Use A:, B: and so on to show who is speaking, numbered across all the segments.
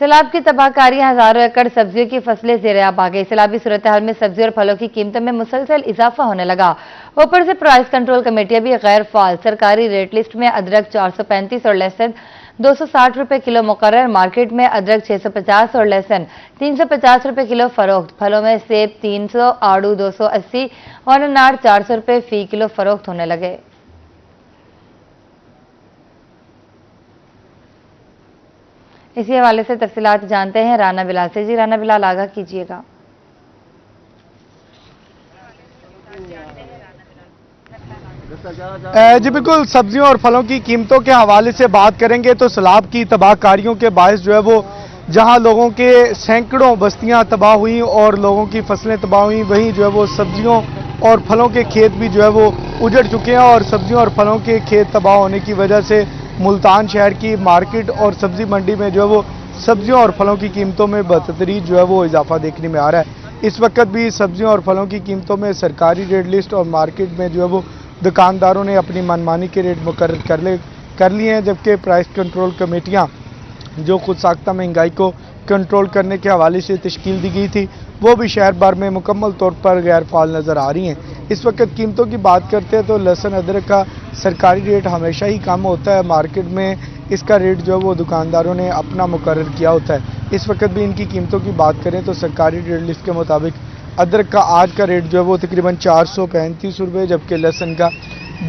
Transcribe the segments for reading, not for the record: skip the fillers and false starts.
A: सैलाब की तबाहकारी, हजारों एकड़ सब्जियों की फसलें ज़ेर-ए-आब आ गई। सैलाबी सूरत हाल में सब्जी और फलों की कीमतों में मुसलसल इजाफा होने लगा। ऊपर से प्राइस कंट्रोल कमेटियां भी गैर फाल। सरकारी रेट लिस्ट में अदरक 435 और लहसुन 260 रुपए किलो मुकर्रर। मार्केट में अदरक 650 और लहसुन 350 रुपए किलो फरोख्त। फलों में सेब 300, आड़ू 280 और अनार 400 रुपए फी किलो फरोख्त होने लगे। इसी हवाले से तफसीलात जानते हैं राना बिलाल से। जी राना बिलाल, आगाह कीजिएगा।
B: जी बिल्कुल, सब्जियों और फलों की कीमतों के हवाले से बात करेंगे तो सैलाब की तबाहकारियों के बायस जो है वो जहां लोगों के सैकड़ों बस्तियां तबाह हुई और लोगों की फसलें तबाह हुई, वहीं जो है वो सब्जियों और फलों के खेत भी जो है वो उजड़ चुके हैं। और सब्जियों और फलों के खेत तबाह होने की वजह से मुल्तान शहर की मार्केट और सब्जी मंडी में जो है वो सब्जियों और फलों की कीमतों में बदतरीज जो है वो इजाफा देखने में आ रहा है। इस वक्त भी सब्जियों और फलों की कीमतों में सरकारी रेट लिस्ट और मार्केट में जो है वो दुकानदारों ने अपनी मनमानी के रेट मुकर्रर कर लिए हैं, जबकि प्राइस कंट्रोल कमेटियां जो खुद साख्ता महंगाई को कंट्रोल करने के हवाले से तश्कील दी गई थी, वो भी शहर भर में मुकम्मल तौर पर गैर फाल नज़र आ रही हैं। इस वक्त कीमतों की बात करते हैं तो लहसुन अदरक का सरकारी रेट हमेशा ही कम होता है, मार्केट में इसका रेट जो है वो दुकानदारों ने अपना मुकर्रर किया होता है। इस वक्त भी इनकी कीमतों की बात करें तो सरकारी रेट लिस्ट के मुताबिक अदरक का आज का रेट जो है वो तकरीबन 435 रुपये, जबकि लहसुन का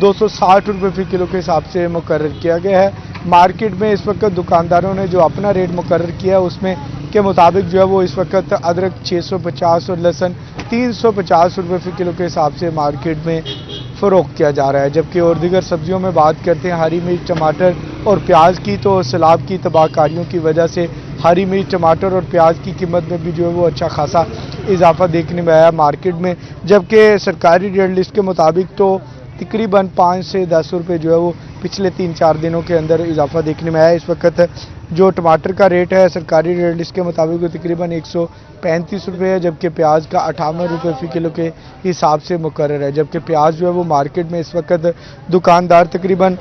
B: 260 रुपये फी किलो के हिसाब से मुकर्रर किया गया है। मार्केट में इस वक्त दुकानदारों ने जो अपना रेट मुकर्रर किया है उसमें के मुताबिक जो है वो इस वक्त अदरक 650 और लहसुन 350 रुपये फी किलो के हिसाब से मार्केट में फ़रोख्त किया जा रहा है। जबकि और दीगर सब्जियों में बात करते हैं हरी मिर्च, टमाटर और प्याज की, तो सैलाब की तबाहकारियों की वजह से हरी मिर्च, टमाटर और प्याज की कीमत में भी जो है वो अच्छा खासा इजाफा देखने में आया मार्केट में। जबकि सरकारी रेट लिस्ट के मुताबिक तो तकरीबन 5 से 10 रुपये जो है वो पिछले 3-4 दिनों के अंदर इजाफा देखने में आया। इस वक्त जो टमाटर का रेट है सरकारी रेट लिस्ट के मुताबिक वो तकरीबन 135 रुपये है, जबकि प्याज का 58 रुपये फी किलो के हिसाब से मुकर्रर है। जबकि प्याज जो है वो मार्केट में इस वक्त दुकानदार तकरीबन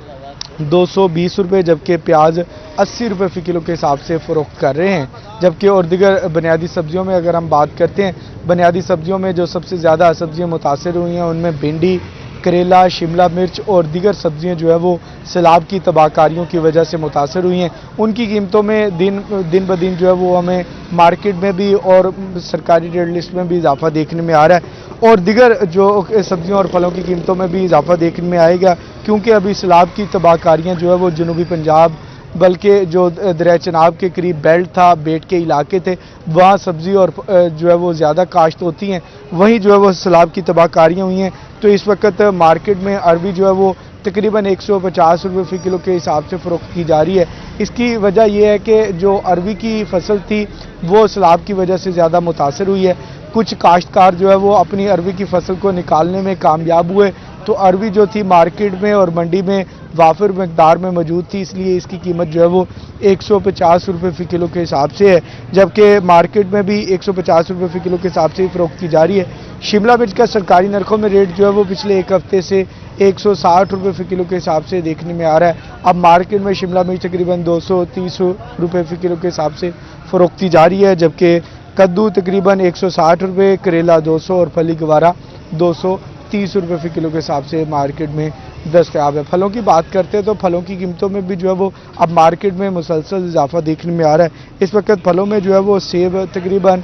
B: 220 रुपये, जबकि प्याज 80 रुपये फी किलो के हिसाब से फ़रोख्त कर रहे हैं। जबकि और दीगर बुनियादी सब्जियों में अगर हम बात करते हैं, बुनियादी सब्जियों में जो सबसे ज़्यादा सब्जियाँ मुतासर हुई हैं उनमें भिंडी, करेला, शिमला मिर्च और दीगर सब्जियां जो है वो सैलाब की तबाहकारियों की वजह से मुतासर हुई हैं। उनकी कीमतों में दिन ब दिन जो है वो हमें मार्केट में भी और सरकारी रेट लिस्ट में भी इजाफा देखने में आ रहा है। और दीगर जो सब्जियों और फलों की कीमतों में भी इजाफा देखने में आएगा, क्योंकि अभी सैलाब की तबाहकारियाँ जो है वो जनूबी पंजाब बल्कि जो दरिया चनाब के करीब बेल्ट था, बेट के इलाके थे, वहाँ सब्ज़ी और जो है वो ज़्यादा काश्त होती हैं, वहीं जो है वो सैलाब की तबाहकारियाँ हुई हैं। तो इस वक्त मार्केट में अरबी जो है वो तकरीबन 150 रुपये फी किलो के हिसाब से फ़रोख्त की जा रही है। इसकी वजह यह है कि जो अरबी की फसल थी वो सैलाब की वजह से ज़्यादा मुतासर हुई है। कुछ काश्तकार जो है वो अपनी अरबी की फसल को निकालने में कामयाब हुए, तो अरबी जो थी मार्केट में और मंडी में वाफिर मकदार में मौजूद थी, इसलिए इसकी कीमत जो है वो 150 रुपये फी किलो के हिसाब से है। जबकि मार्केट में भी 150 रुपये फी किलो के हिसाब से ही फ़रोख्त की जा रही है। शिमला मिर्च का सरकारी नरखों में रेट जो है वो पिछले एक हफ्ते से 160 रुपये फी किलो के हिसाब से देखने में आ रहा है। अब मार्केट में शिमला मिर्च तकरीबन 230 रुपये फी किलो के हिसाब से फ़रोख्त की जा रही है। जबकि कद्दू तकरीबन 160 रुपये, करेला 200 और फली गवारा 230 रुपये फी किलो के हिसाब से मार्केट में दस्तयाब है। फलों की बात करते हैं तो फलों की कीमतों में भी जो है वो अब मार्केट में मुसलसल इजाफा देखने में आ रहा है। इस वक्त फलों में जो है वो सेब तकरीबन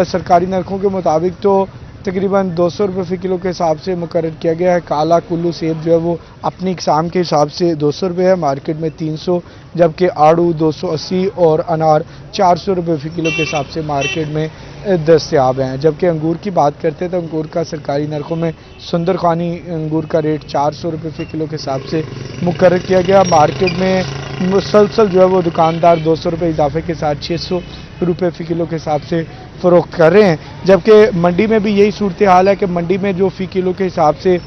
B: सरकारी नरखों के मुताबिक तो तकरीबन 200 रुपये फी किलो के हिसाब से मुकर्रर किया गया है। काला कुल्लू सेब जो है वो अपनी इकसाम के हिसाब से 200 रुपये है, मार्केट में 300, जबकि आड़ू 280 और अनार 400 रुपये फी किलो के हिसाब से मार्केट में दस्तयाब हैं। जबकि अंगूर की बात करते हैं तो अंगूर का सरकारी नरखों में सुंदर खानी अंगूर का रेट 400 रुपये फी किलो के हिसाब से मुकर्रर किया गया। मार्केट में मुसलसल जो है वो दुकानदार 200 रुपये इजाफे के साथ 600 रुपये फी किलो के हिसाब से फ़रोख्त कर रहे हैं। जबकि मंडी में भी यही सूरत हाल है कि मंडी में जो फ़ी किलो के हिसाब से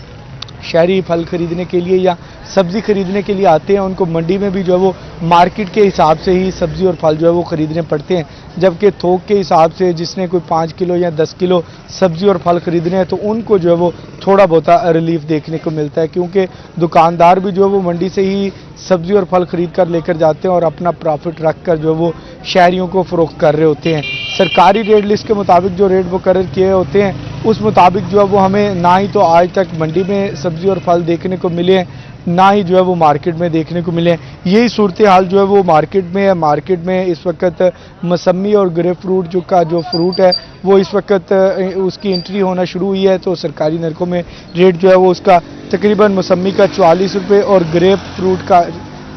B: शहरी फल खरीदने के लिए या सब्ज़ी खरीदने के लिए आते हैं, उनको मंडी में भी जो है वो मार्केट के हिसाब से ही सब्ज़ी और फल जो है वो ख़रीदने पड़ते हैं। जबकि थोक के हिसाब से जिसने कोई 5 किलो या 10 किलो सब्ज़ी और फल ख़रीदने हैं तो उनको जो है वो थोड़ा बहुत रिलीफ देखने को मिलता है, क्योंकि दुकानदार भी जो है वो मंडी से ही सब्ज़ी और फल ख़रीद कर लेकर जाते हैं और अपना प्रॉफिट रख कर जो है वो शहरियों को फ़रोख्त कर रहे होते हैं। सरकारी रेट लिस्ट के मुताबिक जो रेट मुकर्रर किए होते हैं उस मुताबिक जो है वो हमें ना ही तो आज तक मंडी में सब्ज़ी और फल देखने को मिले हैं, ना ही जो है वो मार्केट में देखने को मिले हैं। यही सूरत हाल जो है वो मार्केट में है। मार्केट में इस वक्त मौसमी और ग्रेप फ्रूट जो फ्रूट है वो इस वक्त उसकी एंट्री होना शुरू हुई है। तो सरकारी नरकों में रेट जो है वो उसका तकरीबन मौसमी का 44 रुपये और ग्रेप फ्रूट का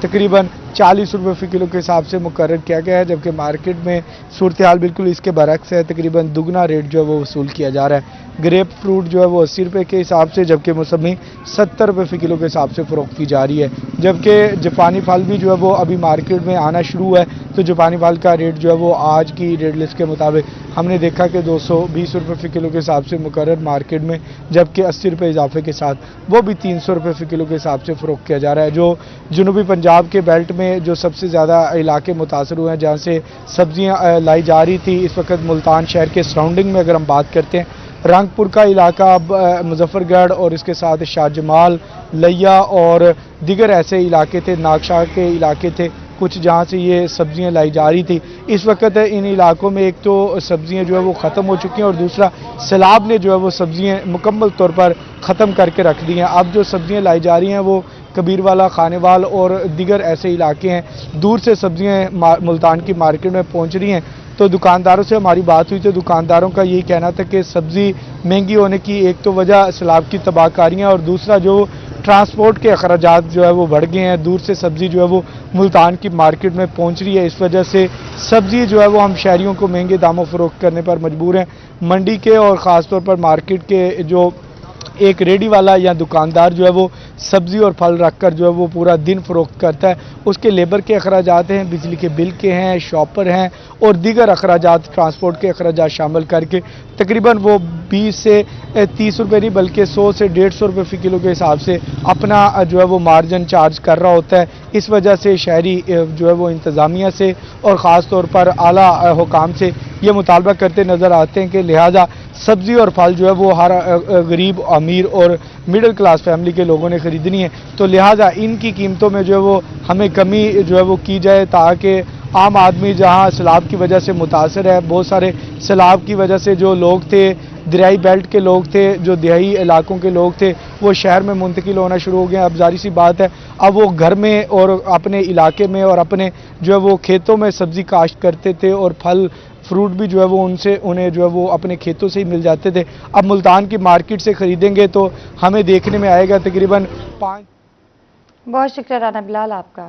B: तकरीबन 40 रुपये फ़ी किलो के हिसाब से मुकर्रर किया गया है, जबकि मार्केट में सूरत हाल बिल्कुल इसके बरक्स है। तकरीबन दुगना रेट जो है वो वसूल किया जा रहा है। ग्रेप फ्रूट जो है वो 80 रुपये के हिसाब से, जबकि मौसमी 70 रुपये फ़ी किलो के हिसाब से फ़रोख्त की जा रही है। जबकि जापानी फल भी जो है वो अभी मार्केट में आना शुरू है। तो जापानी फल का रेट जो है वो आज की रेट लिस्ट के मुताबिक हमने देखा कि 220 रुपये फ़ी किलो के हिसाब से मुकर्रर मार्केट में, जबकि 80 रुपये इजाफे के साथ वो भी 300 रुपये फ़ी किलो के हिसाब से फ़रोख्त किया जा रहा है। जो जनूबी पंजाब के बेल्ट में जो सबसे ज़्यादा इलाके मुतासर हुए हैं जहाँ से सब्जियाँ लाई जा रही थी, इस वक्त मुल्तान शहर के सराउंडिंग में अगर हम बात करते हैं, रंगपुर का इलाका, मुजफ्फरगढ़ और इसके साथ शाहजमाल, लिया और दीगर ऐसे इलाके थे, नागशाह के इलाके थे कुछ, जहाँ से ये सब्जियां लाई जा रही थी। इस वक्त इन इलाकों में एक तो सब्जियां जो है वो ख़त्म हो चुकी हैं और दूसरा सैलाब ने जो है वो सब्जियां मुकम्मल तौर पर ख़त्म करके रख दी हैं। अब जो सब्जियां लाई जा रही हैं वो कबीरवाला, खानेवाल और दीगर ऐसे इलाके हैं। दूर से सब्जियां मुल्तान की मार्केट में पहुँच रही हैं। तो दुकानदारों से हमारी बात हुई तो दुकानदारों का यही कहना था कि सब्ज़ी महंगी होने की एक तो वजह सैलाब की तबाहकारियाँ और दूसरा जो ट्रांसपोर्ट के अखराजात जो है वो बढ़ गए हैं। दूर से सब्ज़ी जो है वो मुल्तान की मार्केट में पहुंच रही है। इस वजह से सब्ज़ी जो है वो हम शहरियों को महंगे दामों फ़रोख्त करने पर मजबूर हैं। मंडी के और ख़ास तौर पर मार्केट के जो एक रेडी वाला या दुकानदार जो है वो सब्ज़ी और फल रख कर जो है वो पूरा दिन फ़रोख्त करता है, उसके लेबर के अखराजात हैं, बिजली के बिल के हैं, शॉपर हैं और दीगर अखराजात, ट्रांसपोर्ट के अखराजात शामिल करके तकरीबन वो 20 से 30 रुपये नहीं बल्कि 100 से 150 रुपये फ़ी किलो के हिसाब से अपना जो है वो मार्जिन चार्ज कर रहा होता है। इस वजह से शहरी जो है वो इंतज़ामिया से और ख़ास तौर पर आला हुकाम से ये मुतालबा करते नज़र आते हैं कि लिहाजा सब्ज़ी और फल जो है वो हर गरीब, अमीर और मिडिल क्लास फैमिली के लोगों ने ख़रीदनी है। तो लिहाजा इनकी कीमतों में जो है वो हमें कमी जो है वो की जाए, ताकि आम आदमी जहां सैलाब की वजह से मुतासर है, बहुत सारे सैलाब की वजह से जो लोग थे, दरियाई बेल्ट के लोग थे, जो दिहाई इलाकों के लोग थे, वो शहर में मुंतकिल होना शुरू हो गए। अब जारी सी बात है, अब वो घर में और अपने इलाके में और अपने जो है वो खेतों में सब्ज़ी काश्त करते थे और फल फ्रूट भी जो है वो उन्हें जो है वो अपने खेतों से ही मिल जाते थे। अब मुल्तान की मार्केट से ख़रीदेंगे तो हमें देखने में आएगा तकरीबन 5।
A: बहुत शुक्रिया राना बिलाल आपका।